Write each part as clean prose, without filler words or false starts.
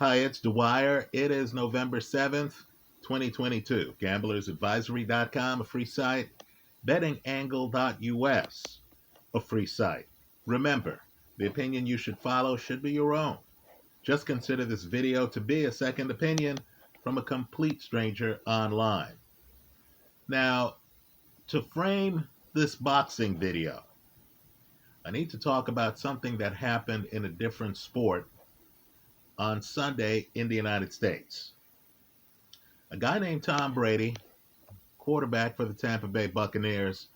Hi, it's Dwyer. It is November 7th, 2022. GamblersAdvisory.com, a free site. BettingAngle.us, a free site. Remember, the opinion you should follow should be your own. Just consider this video to be a second opinion from a complete stranger online. Now, to frame this boxing video, I need to talk about something that happened in a different sport on Sunday in the United States. A guy named Tom Brady, quarterback for the Tampa Bay Buccaneers,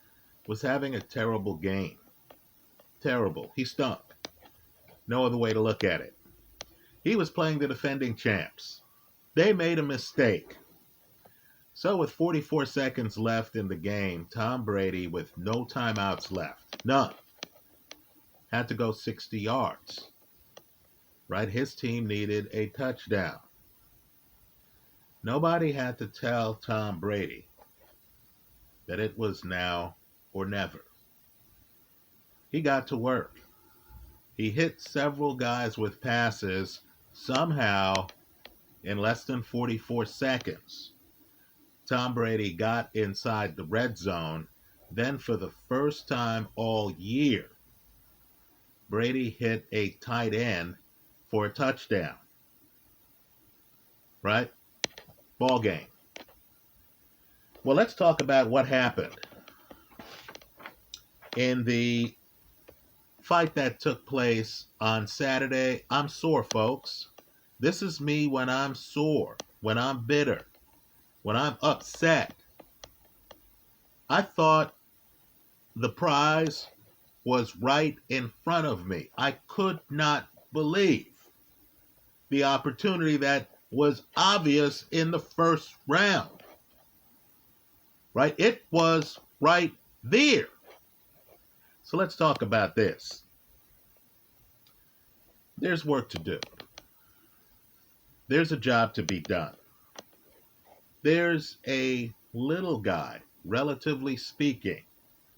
was having a terrible game. Terrible. He stunk. No other way to look at it. He was playing the defending champs. They made a mistake. So with 44 seconds left in the game, Tom Brady, with no timeouts left, none, had to go 60 yards. Right? His team needed a touchdown. Nobody had to tell Tom Brady that it was now or never. He got to work. He hit several guys with passes. Somehow, in less than 44 seconds, Tom Brady got inside the red zone. Then for the first time all year, Brady hit a tight end for a touchdown. Right? Ball game. Well, let's talk about what happened in the fight that took place on Saturday. I'm sore, folks. This is me when I'm sore, when I'm bitter, when I'm upset. I thought the prize was right in front of me. I could not believe the opportunity that was obvious in the first round. Right? It was right there. So let's talk about this. There's work to do. There's a job to be done. There's a little guy, relatively speaking,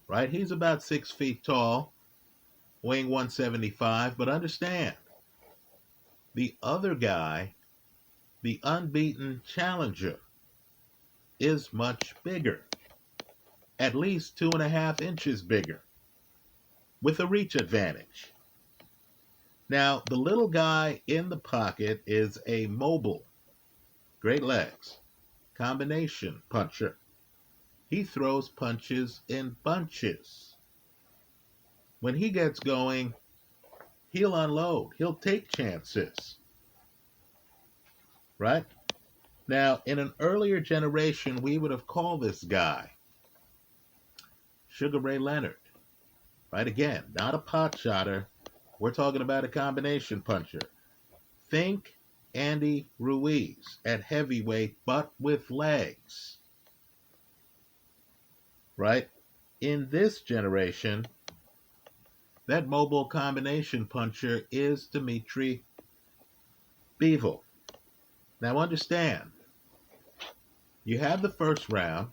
right? He's about 6 feet tall, weighing 175, but understand, the other guy, the unbeaten challenger, is much bigger, at least 2.5 inches bigger, with a reach advantage. Now, the little guy in the pocket is a mobile, great legs, combination puncher. He throws punches in bunches. When he gets going, he'll unload. He'll take chances. Right? Now, in an earlier generation, we would have called this guy Sugar Ray Leonard. Right? Again, not a pot shotter. We're talking about a combination puncher. Think Andy Ruiz at heavyweight, but with legs. Right? In this generation, that mobile combination puncher is Dimitri Bivol. Now understand, you have the first round,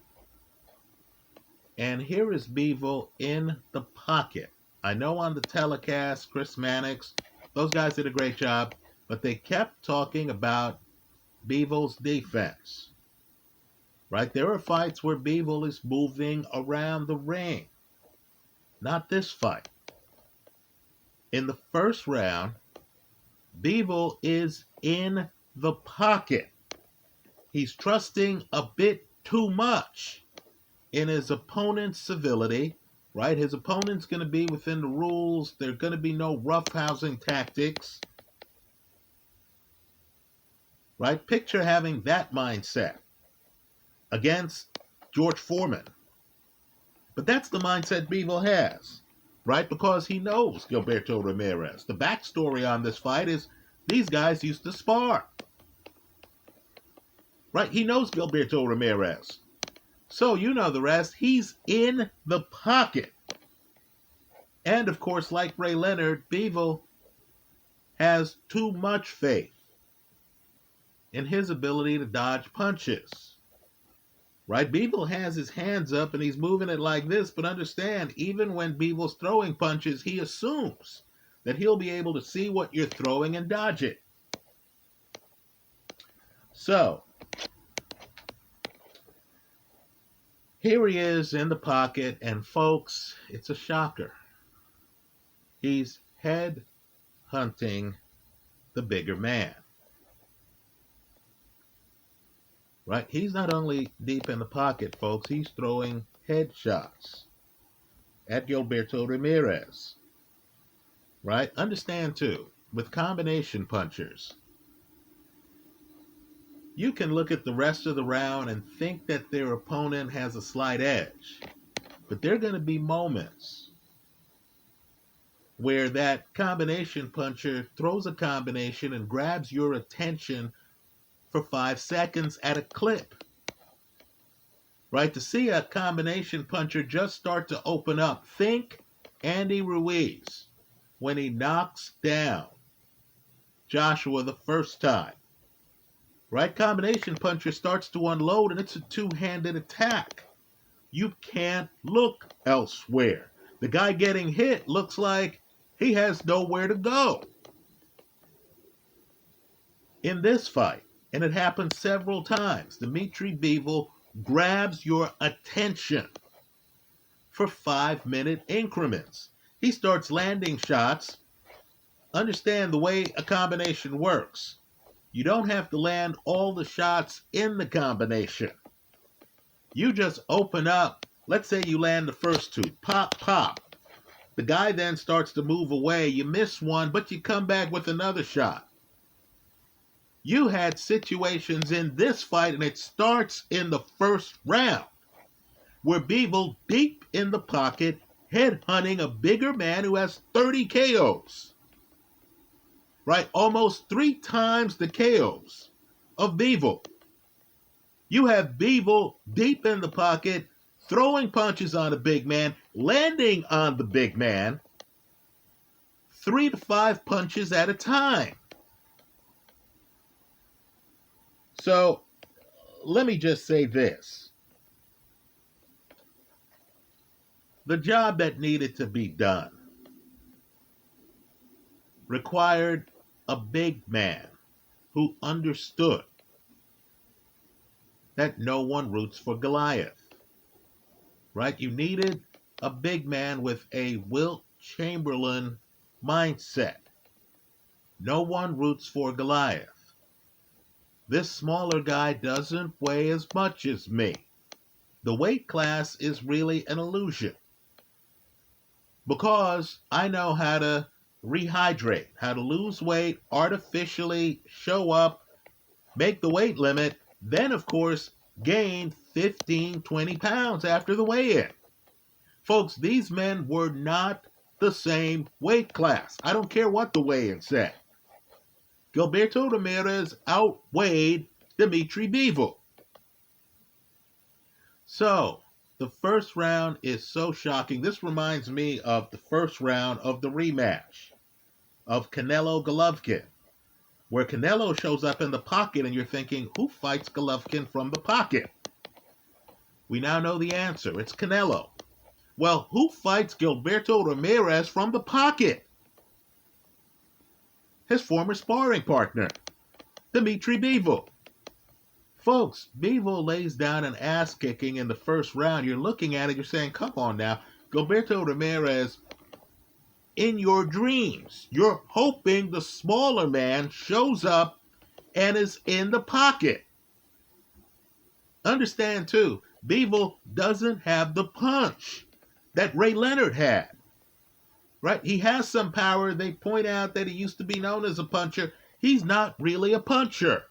and here is Bivol in the pocket. I know on the telecast, Chris Mannix, those guys did a great job, but they kept talking about Bivol's defense. Right? There are fights where Bivol is moving around the ring. Not this fight. In the first round, Bivol is in the pocket. He's trusting a bit too much in his opponent's civility. Right? His opponent's going to be within the rules. There are going to be no roughhousing tactics. Right? Picture having that mindset against George Foreman. But that's the mindset Bivol has. Right? Because he knows Gilberto Ramirez. The backstory on this fight is these guys used to spar. Right? He knows Gilberto Ramirez. So you know the rest. He's in the pocket. And of course, like Ray Leonard, Bivol has too much faith in his ability to dodge punches. Right? Bivol has his hands up and he's moving it like this, but understand, even when Bivol's throwing punches, he assumes that he'll be able to see what you're throwing and dodge it. So, here he is in the pocket, and folks, it's a shocker. He's head hunting the bigger man. Right? He's not only deep in the pocket, folks, he's throwing headshots at Gilberto Ramirez. Right? Understand too, with combination punchers, you can look at the rest of the round and think that their opponent has a slight edge. But there are going to be moments where that combination puncher throws a combination and grabs your attention for 5 seconds at a clip. Right? To see a combination puncher just start to open up, think Andy Ruiz when he knocks down Joshua the first time. Right? Combination puncher starts to unload and it's a two-handed attack. You can't look elsewhere. The guy getting hit looks like he has nowhere to go. In this fight, and it happened several times, Dimitri Bivol grabs your attention for 5-minute increments. He starts landing shots. Understand the way a combination works. You don't have to land all the shots in the combination. You just open up. Let's say you land the first two. Pop, pop. The guy then starts to move away. You miss one, but you come back with another shot. You had situations in this fight, and it starts in the first round, where Bivol deep in the pocket, headhunting a bigger man who has 30 KOs. Right? Almost 3 times the KOs of Bivol. You have Bivol deep in the pocket, throwing punches on a big man, landing on the big man, 3 to 5 punches at a time. So, let me just say this. The job that needed to be done required a big man who understood that no one roots for Goliath. Right? You needed a big man with a Wilt Chamberlain mindset. No one roots for Goliath. This smaller guy doesn't weigh as much as me. The weight class is really an illusion. Because I know how to rehydrate, how to lose weight, artificially show up, make the weight limit, then of course gain 15, 20 pounds after the weigh-in. Folks, these men were not the same weight class. I don't care what the weigh-in said. Gilberto Ramirez outweighed Dimitri Bivol. So, the first round is so shocking. This reminds me of the first round of the rematch of Canelo-Golovkin, where Canelo shows up in the pocket and you're thinking, who fights Golovkin from the pocket? We now know the answer. It's Canelo. Well, who fights Gilberto Ramirez from the pocket? His former sparring partner, Dimitri Bivol. Folks, Bivol lays down an ass-kicking in the first round. You're looking at it, you're saying, come on now, Gilberto Ramirez, in your dreams, you're hoping the smaller man shows up and is in the pocket. Understand, too, Bivol doesn't have the punch that Ray Leonard had. Right? He has some power. They point out that he used to be known as a puncher. He's not really a puncher.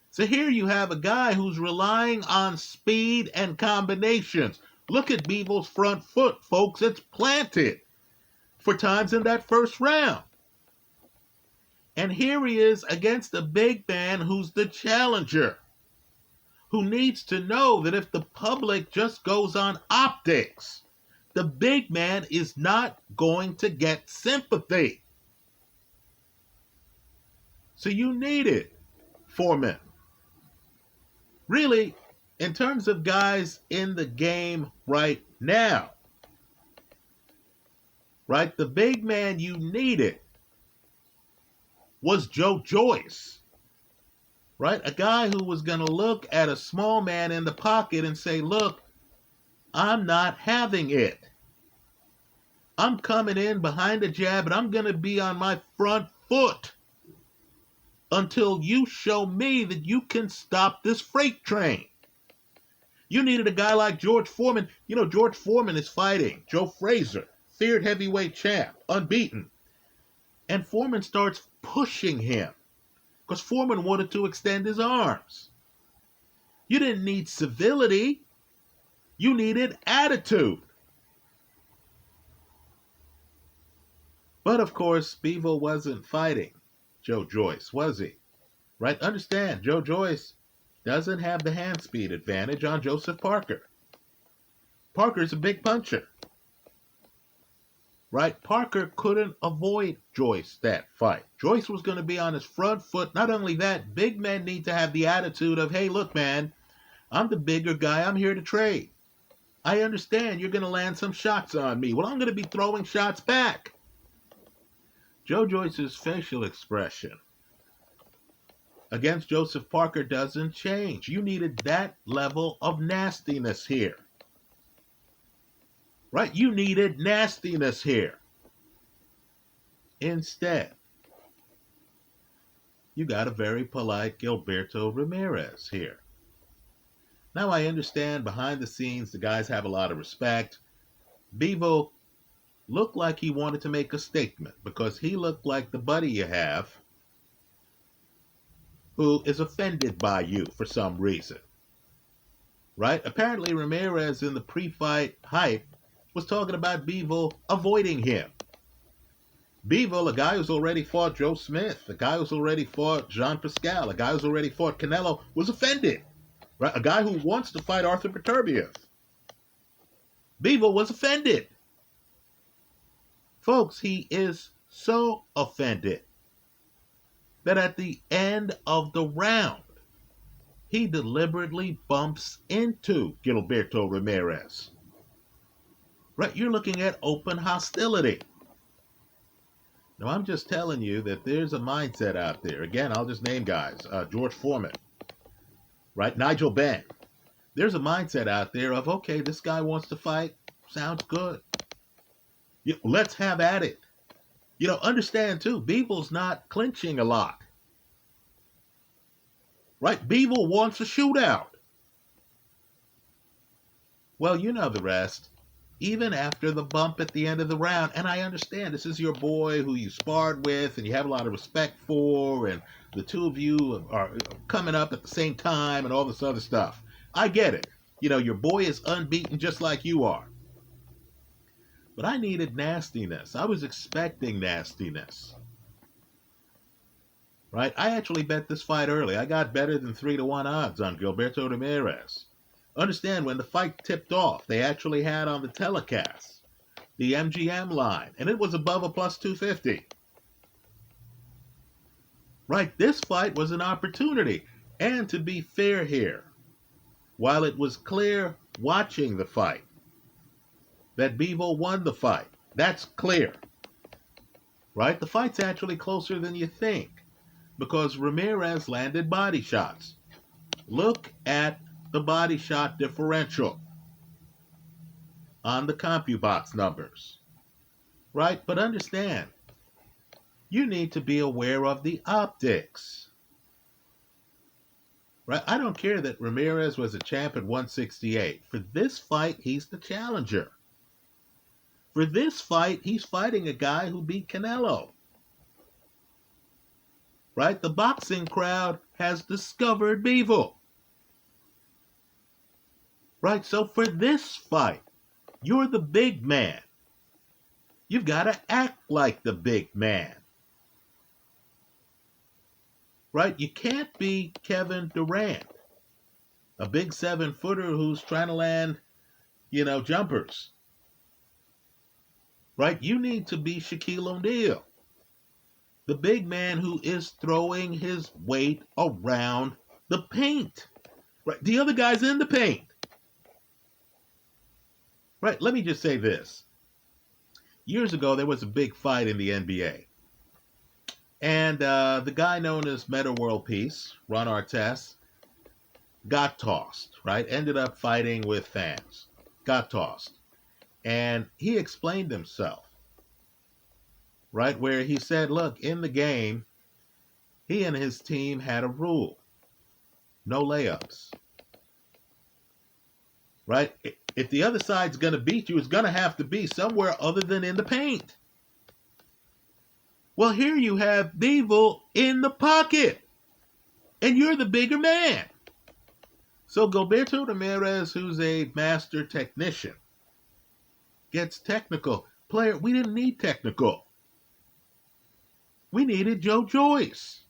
So here you have a guy who's relying on speed and combinations. Look at Bivol's front foot, folks. It's planted for times in that first round. And here he is against a big man who's the challenger, who needs to know that if the public just goes on optics, the big man is not going to get sympathy. So you need it, Foreman. Really, in terms of guys in the game right now, right, the big man you needed was Joe Joyce. right? A guy who was going to look at a small man in the pocket and say, look, I'm not having it. I'm coming in behind the jab and I'm going to be on my front foot until you show me that you can stop this freight train. You needed a guy like George Foreman. You know, George Foreman is fighting Joe Frazier, feared heavyweight champ, unbeaten. And Foreman starts pushing him because Foreman wanted to extend his arms. You didn't need civility. You needed attitude. But of course, Bivol wasn't fighting Joe Joyce, was he? Right? Understand, Joe Joyce doesn't have the hand speed advantage on Joseph Parker. Parker's a big puncher. Right? Parker couldn't avoid Joyce that fight. Joyce was going to be on his front foot. Not only that, big men need to have the attitude of, hey, look, man, I'm the bigger guy. I'm here to trade. I understand you're going to land some shots on me. Well, I'm going to be throwing shots back. Joe Joyce's facial expression against Joseph Parker doesn't change. You needed that level of nastiness here. Right? You needed nastiness here. Instead, you got a very polite Gilberto Ramirez here. Now, I understand behind the scenes, the guys have a lot of respect. Bivol looked like he wanted to make a statement because he looked like the buddy you have who is offended by you for some reason. Right? Apparently, Ramirez in the pre-fight hype was talking about Bivol avoiding him. Bivol, a guy who's already fought Joe Smith, a guy who's already fought Jean Pascal, a guy who's already fought Canelo, was offended. Right? A guy who wants to fight Arthur Beterbiev. Bivol was offended. Folks, he is so offended that at the end of the round, he deliberately bumps into Gilberto Ramirez. Right? You're looking at open hostility. Now, I'm just telling you that there's a mindset out there. Again, I'll just name guys. George Foreman. Right? Nigel Benn. There's a mindset out there of, okay, this guy wants to fight. Sounds good. Let's have at it. Understand too, Bivol's not clinching a lot. Right? Bivol wants a shootout. Well, you know the rest. Even after the bump at the end of the round, and I understand this is your boy who you sparred with and you have a lot of respect for, and the two of you are coming up at the same time and all this other stuff. I get it. Your boy is unbeaten just like you are. But I needed nastiness. I was expecting nastiness. Right? I actually bet this fight early. I got better than 3-1 odds on Gilberto Ramirez. Understand, when the fight tipped off, they actually had on the telecast the MGM line, and it was above a plus 250. Right? This fight was an opportunity. And to be fair here, while it was clear watching the fight that Bivol won the fight, that's clear. Right? The fight's actually closer than you think because Ramirez landed body shots. Look at the body shot differential on the CompuBox numbers. Right? But understand, you need to be aware of the optics. Right? I don't care that Ramirez was a champ at 168. For this fight, he's the challenger. For this fight, he's fighting a guy who beat Canelo. Right? The boxing crowd has discovered Bivol. Right? So for this fight, you're the big man. You've got to act like the big man. Right? You can't be Kevin Durant, a big 7-footer who's trying to land, jumpers. Right? You need to be Shaquille O'Neal, the big man who is throwing his weight around the paint. Right? The other guy's in the paint. Right? Let me just say this. Years ago, there was a big fight in the NBA. And the guy known as Meta World Peace, Ron Artest, got tossed, right? Ended up fighting with fans. Got tossed. And he explained himself, right? Where he said, look, in the game, he and his team had a rule: no layups, right? If the other side's going to beat you, it's going to have to be somewhere other than in the paint. Well, here you have Bivol in the pocket, and you're the bigger man. So Gilberto Ramirez, who's a master technician, gets technical. Player, we didn't need technical. We needed Joe Joyce.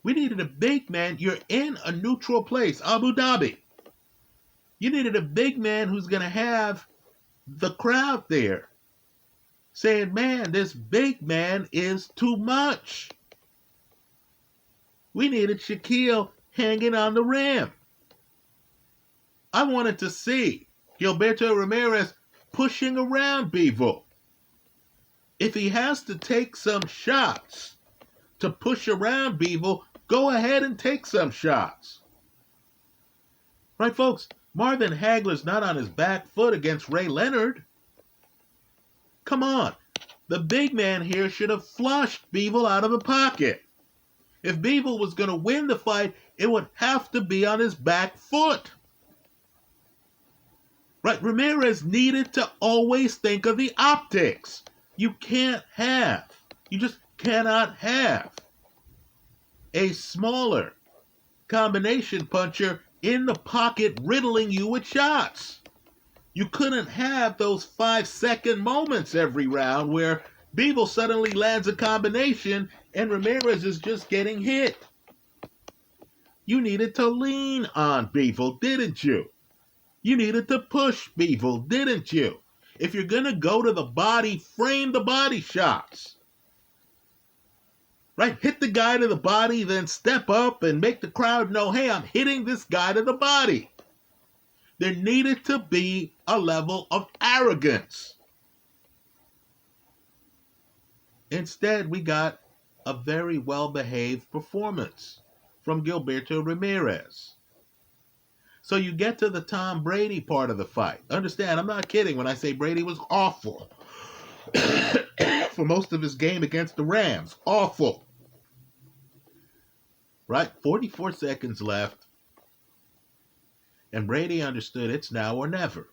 We needed a big man. You're in a neutral place, Abu Dhabi. You needed a big man who's going to have the crowd there saying, man, this big man is too much. We needed Shaquille hanging on the rim. I wanted to see Gilberto Ramirez pushing around Bivol. If he has to take some shots to push around Bivol, go ahead and take some shots. Right, folks? Marvin Hagler's not on his back foot against Ray Leonard. Come on. The big man here should have flushed Bivol out of the pocket. If Bivol was going to win the fight, it would have to be on his back foot. Right? Ramirez needed to always think of the optics. You just cannot have a smaller combination puncher in the pocket riddling you with shots. You couldn't have those 5-second moments every round where Bivol suddenly lands a combination and Ramirez is just getting hit. You needed to lean on Bivol, didn't you? You needed to push Bivol, didn't you? If you're going to go to the body, frame the body shots. Right? Hit the guy to the body, then step up and make the crowd know, hey, I'm hitting this guy to the body. There needed to be a level of arrogance. Instead, we got a very well-behaved performance from Gilberto Ramirez. So you get to the Tom Brady part of the fight. Understand, I'm not kidding when I say Brady was awful for most of his game against the Rams. Awful. Right? 44 seconds left. And Brady understood it's now or never.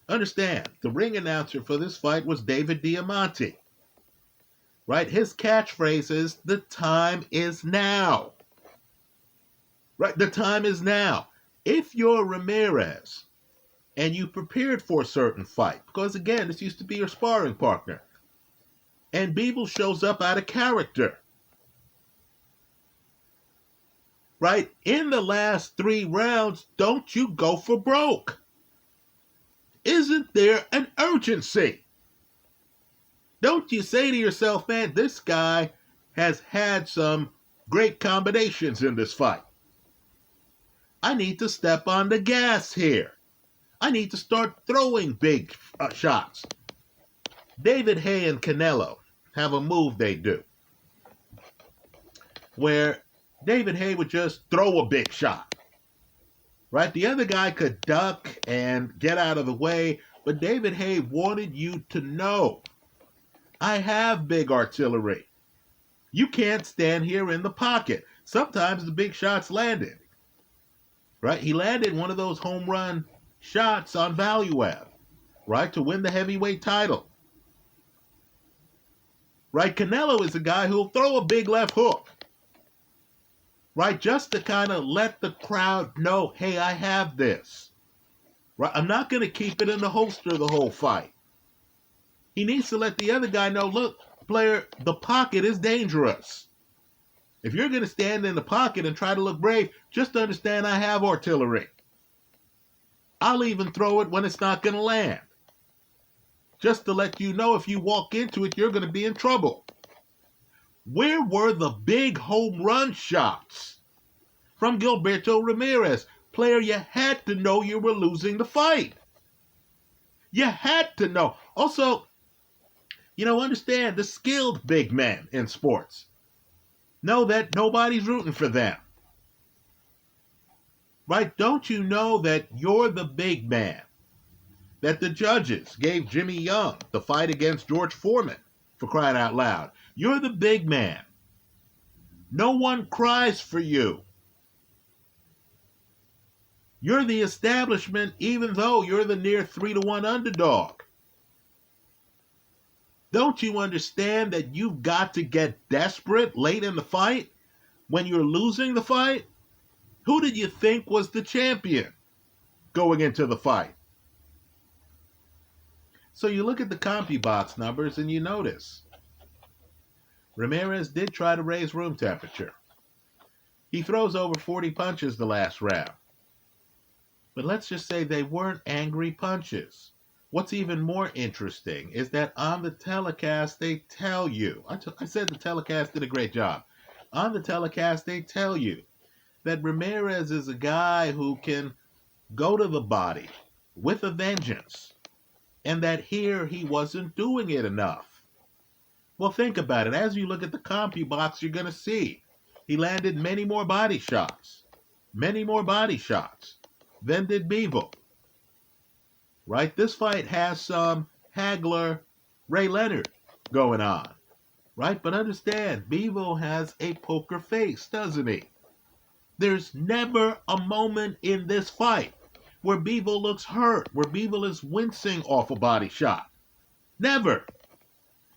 Understand, the ring announcer for this fight was David Diamante. Right? His catchphrase is, the time is now. Right? The time is now. If you're Ramirez and you prepared for a certain fight, because again, this used to be your sparring partner, and Bivol shows up out of character, right? In the last 3 rounds, don't you go for broke? Isn't there an urgency? Don't you say to yourself, man, this guy has had some great combinations in this fight. I need to step on the gas here. I need to start throwing big shots. David Haye and Canelo have a move they do where David Haye would just throw a big shot. Right? The other guy could duck and get out of the way, but David Haye wanted you to know, I have big artillery. You can't stand here in the pocket. Sometimes the big shots landed. Right? He landed one of those home run shots on Valuev, right, to win the heavyweight title. Right? Canelo is a guy who'll throw a big left hook. Right? Just to kind of let the crowd know, hey, I have this. Right? I'm not going to keep it in the holster the whole fight. He needs to let the other guy know, look, player, the pocket is dangerous. If you're going to stand in the pocket and try to look brave, just understand I have artillery. I'll even throw it when it's not going to land. Just to let you know, if you walk into it, you're going to be in trouble. Where were the big home run shots from Gilberto Ramirez? Player, you had to know you were losing the fight. You had to know. Also, Understand the skilled big men in sports know that nobody's rooting for them. Right? Don't you know that you're the big man? That the judges gave Jimmy Young the fight against George Foreman, for crying out loud. You're the big man. No one cries for you. You're the establishment, even though you're the near 3-1 underdog. Don't you understand that you've got to get desperate late in the fight when you're losing the fight? Who did you think was the champion going into the fight? So you look at the CompuBox numbers and you notice Ramirez did try to raise room temperature. He throws over 40 punches the last round. But let's just say they weren't angry punches. What's even more interesting is that on the telecast they tell you, I said the telecast did a great job. On the telecast they tell you that Ramirez is a guy who can go to the body with a vengeance, and that here he wasn't doing it enough. Well, think about it. As you look at the CompuBox, you're going to see he landed many more body shots than did Bivol. Right? This fight has some Hagler, Ray Leonard going on. Right? But understand, Bivol has a poker face, doesn't he? There's never a moment in this fight where Bivol looks hurt, where Bivol is wincing off a body shot. Never.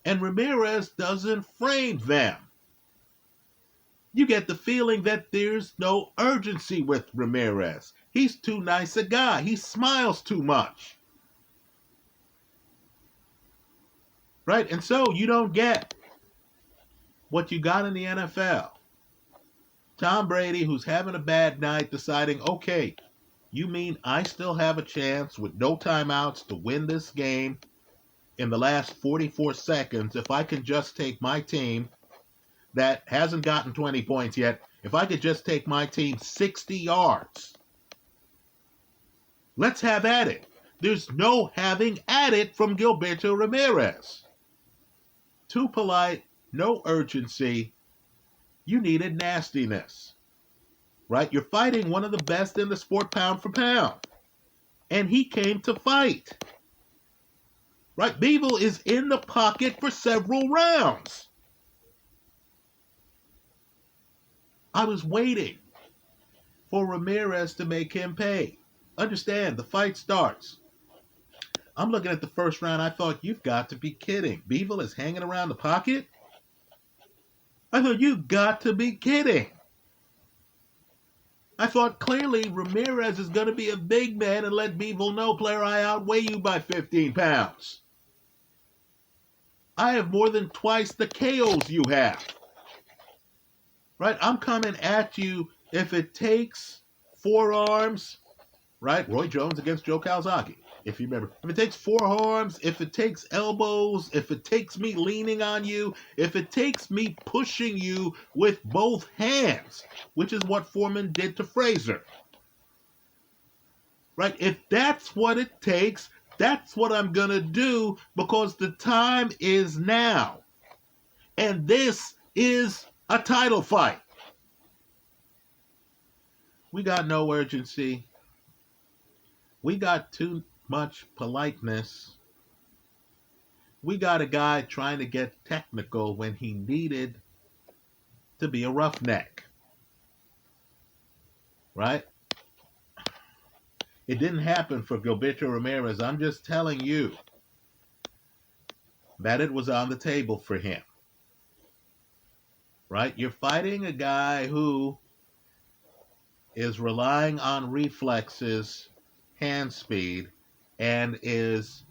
And Ramirez doesn't frame them. You get the feeling that there's no urgency with Ramirez. He's too nice a guy. He smiles too much. Right? And so you don't get what you got in the NFL. Tom Brady, who's having a bad night, deciding, okay, you mean I still have a chance with no timeouts to win this game in the last 44 seconds if I can just take my team that hasn't gotten 20 points yet, if I could just take my team 60 yards. Let's have at it. There's no having at it from Gilberto Ramirez. Too polite, no urgency. You needed nastiness. Right? You're fighting one of the best in the sport pound for pound. And he came to fight. Right? Bivol is in the pocket for several rounds. I was waiting for Ramirez to make him pay. Understand, the fight starts. I'm looking at the first round. I thought, you've got to be kidding. Bivol is hanging around the pocket? I thought, you've got to be kidding. I thought, clearly, Ramirez is going to be a big man and let Bivol know, player, I outweigh you by 15 pounds. I have more than twice the KOs you have. Right? I'm coming at you if it takes forearms. Right? Roy Jones against Joe Calzaghe, if you remember. If it takes forearms, if it takes elbows, if it takes me leaning on you, if it takes me pushing you with both hands, which is what Foreman did to Frazier. Right? If that's what it takes, that's what I'm going to do, because the time is now. And this is a title fight. We got no urgency. We got too much politeness. We got a guy trying to get technical when he needed to be a roughneck. Right? It didn't happen for Gilberto Ramirez. I'm just telling you that it was on the table for him. Right? You're fighting a guy who is relying on reflexes, hand speed, and is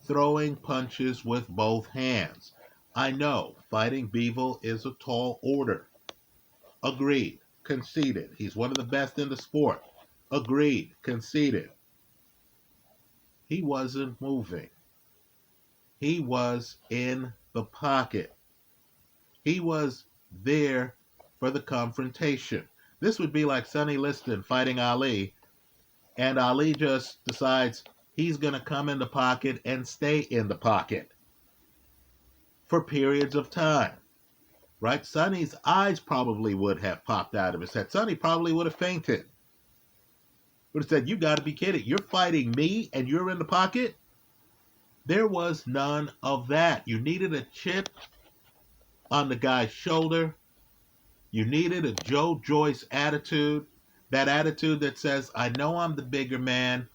throwing punches with both hands. I know fighting Bivol is a tall order. Agreed. Conceded. He's one of the best in the sport. Agreed. Conceded. He wasn't moving. He was in the pocket. He was there for the confrontation. This would be like Sonny Liston fighting Ali, and Ali just decides he's going to come in the pocket and stay in the pocket. for periods of time. Right? Sonny's eyes probably would have popped out of his head. Sonny probably would have fainted. Would have said, "You got to be kidding. You're fighting me and you're in the pocket?" There was none of that. You needed a chip on the guy's shoulder. You needed a Joe Joyce attitude. That attitude that says, "I know I'm the bigger man.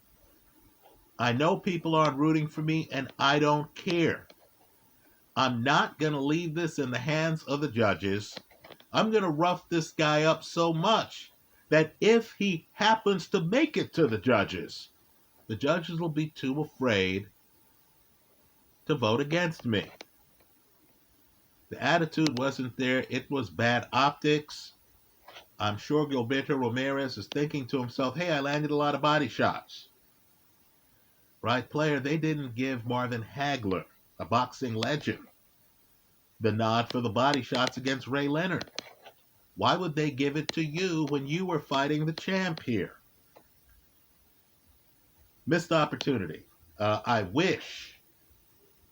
I know people aren't rooting for me and I don't care. I'm not going to leave this in the hands of the judges. I'm going to rough this guy up so much that if he happens to make it to the judges will be too afraid to vote against me." The attitude wasn't there. It was bad optics. I'm sure Gilberto Ramirez is thinking to himself, "Hey, I landed a lot of body shots." Right, player, they didn't give Marvin Hagler, a boxing legend, the nod for the body shots against Ray Leonard. Why would they give it to you when you were fighting the champ here? Missed opportunity. I wish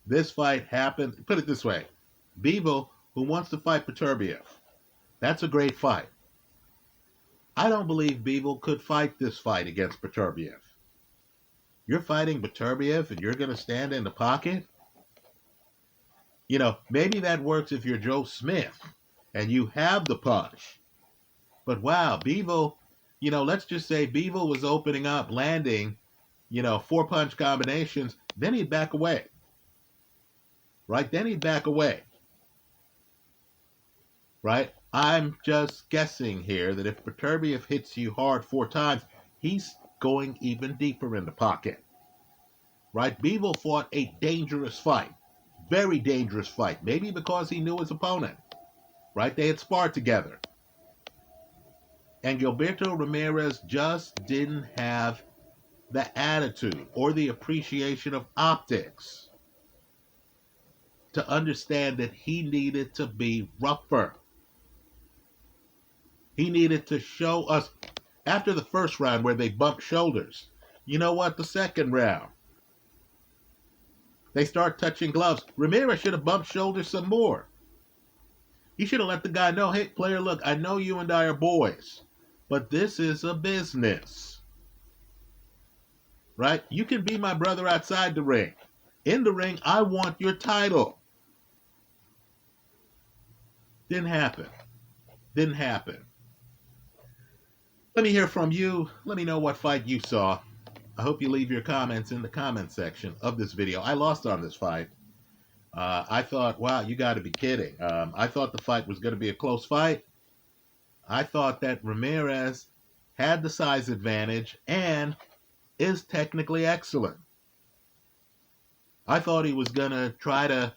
this fight happened. Put it this way. Bivol, who wants to fight Beterbiev, that's a great fight. I don't believe Bivol could fight this fight against Beterbiev. You're fighting Beterbiev and you're going to stand in the pocket? You know, maybe that works if you're Joe Smith and you have the punch. But wow, Bivol, let's just say Bivol was opening up, landing, 4-punch combinations, then he'd back away. Right? Then he'd back away. Right? I'm just guessing here that if Beterbiev hits you hard 4 times, he's going even deeper in the pocket. Right? Bivol fought a dangerous fight. Very dangerous fight. Maybe because he knew his opponent. Right? They had sparred together. And Gilberto Ramirez just didn't have the attitude or the appreciation of optics to understand that he needed to be rougher. He needed to show us, after the first round where they bumped shoulders, you know what, the second round, they start touching gloves. Ramirez should have bumped shoulders some more. He should have let the guy know, "Hey, player, look, I know you and I are boys, but this is a business." Right? You can be my brother outside the ring. In the ring, I want your title. Didn't happen. Didn't happen. Let me hear from you. Let me know what fight you saw. I hope you leave your comments in the comment section of this video. I lost on this fight. I thought, wow, you got to be kidding. I thought the fight was going to be a close fight. I thought that Ramirez had the size advantage and is technically excellent. I thought he was going to try to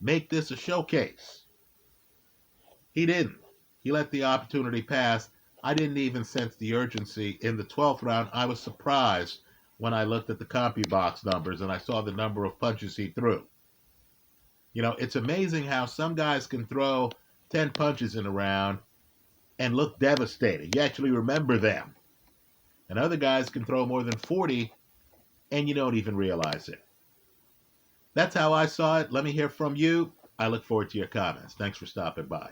make this a showcase. He didn't. He let the opportunity pass. I didn't even sense the urgency in the 12th round. I was surprised when I looked at the CompuBox numbers and I saw the number of punches he threw. It's amazing how some guys can throw 10 punches in a round and look devastated. You actually remember them. And other guys can throw more than 40 and you don't even realize it. That's how I saw it. Let me hear from you. I look forward to your comments. Thanks for stopping by.